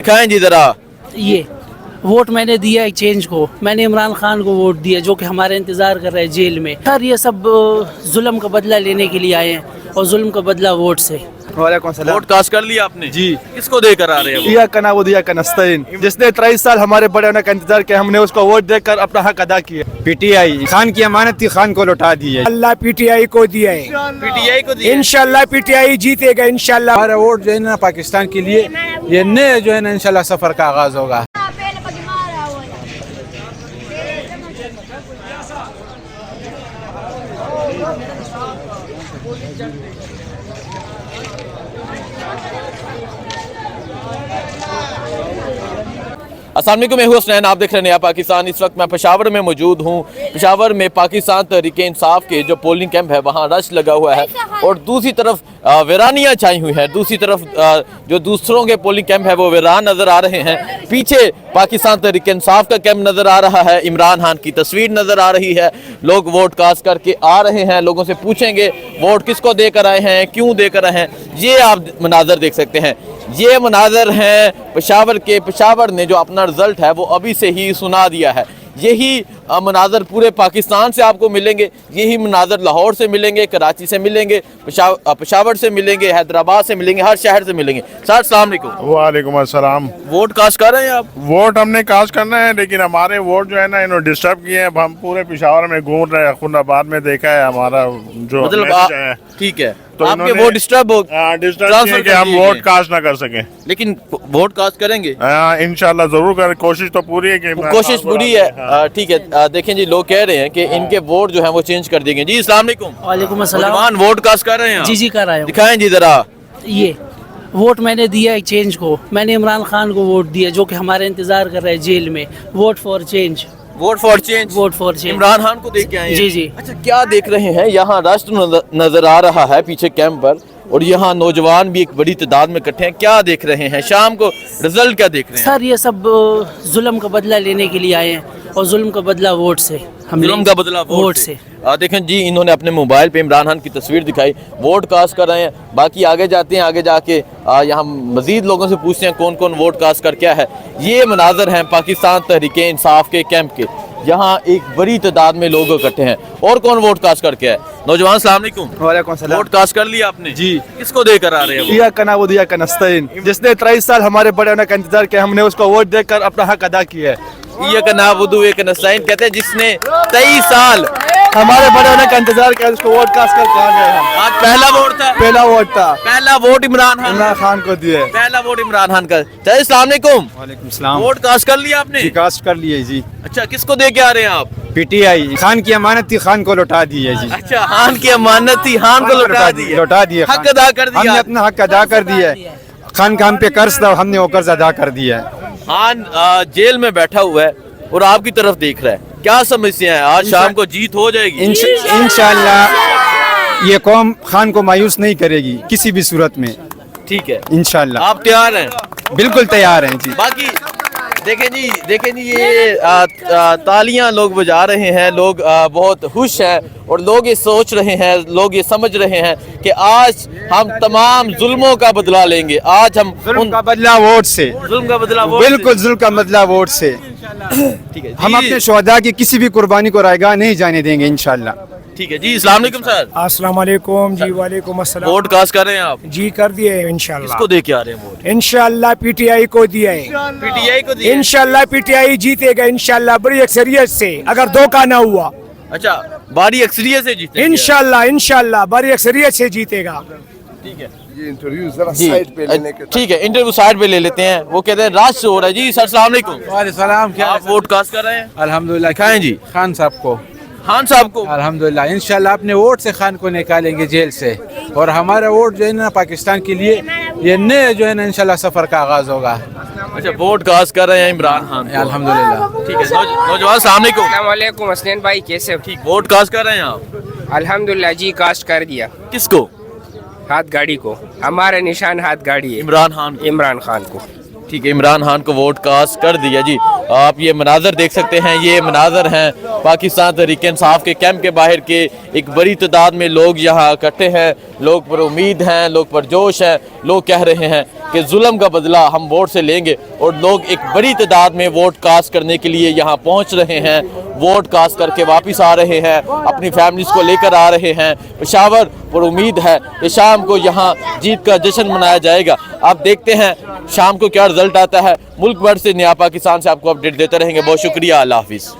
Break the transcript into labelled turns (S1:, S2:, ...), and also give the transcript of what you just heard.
S1: दिखाएं जी जरा।
S2: ये वोट मैंने दिया है चेंज को, मैंने इमरान खान को वोट दिया जो कि हमारे इंतज़ार कर रहे हैं जेल में। सर ये सब जुल्म का बदला लेने के लिए आए हैं और जुल्म का बदला वोट से।
S3: वालेकुम सलाम।
S1: वोट कास्ट कर लिया आपने
S3: जी।
S1: किसको देकर आ रहे हैं?
S3: इया कना वो दिया कनस्तीन, जिसने 23 साल हमारे बड़े होने का इंतजार किया, हमने उसको वोट देकर अपना हक अदा किया।
S4: पीटीआई खान की अमानत थी, खान को लौटा दी है।
S5: अल्लाह पीटीआई को दिया है,
S1: पीटीआई को दिया।
S5: इंशाल्लाह पीटीआई जीतेगा इंशाल्लाह।
S4: हमारा वोट जो है ना पाकिस्तान के लिए, ये नए जो है ना इंशाल्लाह सफर का आगाज होगा।
S1: अस्सलाम वालेकुम, मैं हूं हसनैन, आप देख रहे हैं नया पाकिस्तान। इस वक्त मैं पेशावर में मौजूद हूं। पेशावर में पाकिस्तान तहरीक इंसाफ के जो पोलिंग कैंप है वहां रश लगा हुआ है और दूसरी तरफ वीरानियां छाई हुई हैं। दूसरी तरफ जो दूसरों के पोलिंग कैंप है वो वीरान नज़र आ रहे हैं। पीछे पाकिस्तान तहरीक इंसाफ का कैंप नज़र आ रहा है, इमरान खान की तस्वीर नज़र आ रही है। लोग वोट कास्ट करके आ रहे हैं। लोगों से पूछेंगे वोट किसको देकर आए हैं, क्यों देकर आए हैं। ये आप मनाजर देख सकते हैं, ये मनाजर हैं पेशावर के। पेशावर ने जो अपना रिजल्ट है वो अभी से ही सुना दिया है। यही मनाजर पूरे पाकिस्तान से आपको मिलेंगे, यही मनाजर लाहौर से मिलेंगे, कराची से मिलेंगे, पेशावर से मिलेंगे, हैदराबाद से मिलेंगे, हर शहर से मिलेंगे। सर अस्सलाम वालेकुम।
S6: वालेकुम अस्सलाम।
S1: वोट कास्ट कर रहे हैं आप?
S6: वोट हमने कास्ट करना है, लेकिन हमारे वोट जो है ना इन्होंने डिस्टर्ब किए हैं। हम पूरे पेशावर में घूम रहे हैं, खुदाबाद में देखा है हमारा जो
S1: मतलब
S6: मैसेज है।
S1: ठीक है,
S6: तो
S1: आपके
S6: इन्होंने-
S1: वोट डिस्टर्ब हो
S6: डिस्टर्ब
S1: ट्रांसफर
S6: कि
S1: कर
S6: हम
S1: दिए
S6: वोट
S1: गए।
S6: कास्ट ना कर सकें।
S1: लेकिन वोट कास्ट करेंगे,
S6: इंशाल्लाह जरूर करें, कोशिश तो पूरी है कि
S1: कोशिश पूरी है। ठीक है, देखें जी, लोग कह रहे हैं कि इनके वोट जो है वो चेंज कर दिए गए। जी अस्सलाम वालेकुम।
S2: वालेकुम अस्सलाम।
S1: नौजवान वोट कास्ट कर रहे हैं?
S2: जी जी कर रहा हूँ।
S1: दिखाएं जी जरा।
S2: ये वोट मैंने दिया है चेंज को, मैंने इमरान खान को वोट दिया जो कि हमारे इंतज़ार कर रहे हैं जेल में। Vote for change,
S1: vote for change,
S2: vote for change.
S1: Imran Khan को देख के आए हैं?
S2: जी जी।
S1: अच्छा, क्या देख रहे हैं? यहाँ रश नजर आ रहा है पीछे कैंप पर, और यहाँ नौजवान भी एक बड़ी तादाद में इकट्ठे हैं। क्या देख रहे हैं? शाम को रिजल्ट क्या देख रहे हैं?
S2: सर ये सब जुल्म का बदला लेने के लिए आए हैं और जुल्म का बदला वोट से। हम
S1: जुल्म का बदला वोट से। देखें जी, इन्होंने अपने मोबाइल पे इमरान खान की तस्वीर दिखाई, वोट कास्ट कर रहे हैं। बाकी आगे जाते हैं, आगे जाके यहाँ मजीद लोगों से पूछते हैं कौन कौन वोट कास्ट कर क्या है। ये मनाजर हैं पाकिस्तान तहरीक इंसाफ के कैंप के। यहाँ एक बड़ी तादाद में लोग इकट्ठे हैं। और कौन वोट कास्ट करके है? नौजवान अस्सलाम वालेकुम।
S3: वालेकुम सलाम।
S1: वोट कास्ट कर लिया आपने?
S3: जी।
S1: किसको देकर आ रहे हैं?
S3: इया कना वो दिया कनस्तीन, जिसने 23 साल हमारे बड़े होने का इंतजार किया, हमने उसको वोट देकर अपना हक अदा किया है।
S1: ये का नाम वुदू एक नस्ताइन कहते हैं, जिसने 23 साल
S3: हमारे बड़े होने का इंतजार किया, उसको वोट कास्ट कर कहा गए हम।
S1: आज पहला वोट था।
S3: पहला वोट था,
S1: पहला वोट इमरान
S3: खान को दिए।
S1: पहला वोट इमरान खान का। चलिए अस्सलाम वालेकुम।
S4: वालेकुम सलाम।
S1: वोट कास्ट कर लिया आपने?
S4: जी कास्ट कर लिए जी।
S1: अच्छा, किसको दे के आ रहे हैं आप?
S4: पीटीआई खान की अमानत थी, खान को लौटा दी है जी।
S1: अच्छा, खान की अमानत थी, खान को लौटा दी है।
S4: लौटा दिए,
S1: हक अदा कर
S4: हमने
S1: दिया।
S4: अपना हक अदा कर दिया है। खान का हम पे कर्ज था, हमने वो कर्ज अदा कर दिया है।
S1: खान जेल में बैठा हुआ है और आपकी तरफ देख रहा है। क्या समस्या है? आज शाम को जीत हो जाएगी
S4: इंशाल्लाह ये कौम खान को मायूस नहीं करेगी किसी भी सूरत में।
S1: ठीक है,
S4: इंशाल्लाह
S1: आप तैयार हैं?
S4: बिल्कुल तैयार हैं जी।
S1: बाकी देखें जी, ये तालियां लोग बजा रहे हैं। लोग बहुत खुश हैं और लोग ये सोच रहे हैं, लोग ये समझ रहे हैं कि आज हम तमाम जुल्मों का बदला लेंगे। आज हम
S4: जुल्म का बदला वोट से,
S1: जुल्म का बदला वोट
S4: बिल्कुल जुल्म का बदला वोट से।
S1: ठीक है,
S4: हम अपने शुहदा की किसी भी कुर्बानी को रायगा नहीं जाने देंगे इंशाल्लाह।
S1: ठीक है जी। अस्सलाम वालेकुम सर।
S5: अस्सलाम वालेकुम जी। वालेकुम अस्सलाम।
S1: वोट कास्ट कर रहे हैं आप?
S5: जी कर दिए इंशाल्लाह।
S1: किसको दे के आ रहे हैं वोट?
S5: इंशाल्लाह पीटीआई को दिया है,
S1: पीटीआई को दिया।
S5: इंशाल्लाह पीटीआई जीतेगा इंशाल्लाह बड़ी अक्सरियत से, अगर धोखा ना हुआ।
S1: अच्छा, बारी अक्सरियत से जीते?
S5: इंशाल्लाह इंशाल्लाह बड़ी अक्सरियत से जीतेगा।
S1: ठीक है
S7: ये इंटरव्यू जरा
S1: जी।
S7: साइड पे लेने के
S1: ठीक है, इंटरव्यू साइड पे ले लेते हैं। वो कहते हैं राज हो रहा है जी। सर अस्सलाम वालेकुम।
S4: सलाम।
S1: आप वोट कास्ट कर रहे हैं?
S4: अल्हम्दुलिल्लाह।
S1: दिखाएं जी
S4: खान साहब को।
S1: खान साहब को?
S4: अल्हम्दुलिल्लाह इंशाल्लाह अपने वोट से खान को निकालेंगे जेल से, और हमारा वोट जो है ना पाकिस्तान के लिए, ये नए जो है ना इंशाल्लाह सफर का आगाज होगा।
S1: अच्छा, वोट कास्ट कर रहे हैं इमरान खान को।
S4: अल्हम्दुलिल्लाह।
S1: ठीक है, नौजवान अस्सलाम वालेकुम।
S8: अस्सलामुअलैकुम हसनैन भाई, कैसे हो?
S1: ठीक, वोट कास्ट कर रहे हैं आप?
S8: अल्हम्दुलिल्लाह जी, कास्ट कर दिया।
S1: किसको?
S8: हाथ गाड़ी को, हमारा निशान हाथ गाड़ी है,
S1: इमरान खान को।
S8: इमरान खान को।
S1: ठीक है, इमरान खान को वोट कास्ट कर दिया जी। आप ये मनाजर देख सकते हैं, ये मनाजर हैं पाकिस्तान तहरीक इंसाफ के कैंप के बाहर के। एक बड़ी तादाद में लोग यहाँ इकट्ठे हैं। लोग पर उम्मीद हैं, लोग पर जोश हैं। लोग कह रहे हैं کہ ظلم کا بدلہ ہم ووٹ سے لیں گے، اور لوگ ایک بڑی تعداد میں ووٹ کاسٹ کرنے کے لیے یہاں پہنچ رہے ہیں، ووٹ کاسٹ کر کے واپس آ رہے ہیں، اپنی فیملیز کو لے کر آ رہے ہیں۔ پشاور پر امید ہے کہ شام کو یہاں جیت کا جشن منایا جائے گا۔ آپ دیکھتے ہیں شام کو کیا رزلٹ آتا ہے۔ ملک بھر سے نیا پاکستان سے آپ کو اپڈیٹ دیتے رہیں گے۔ بہت شکریہ، اللہ حافظ۔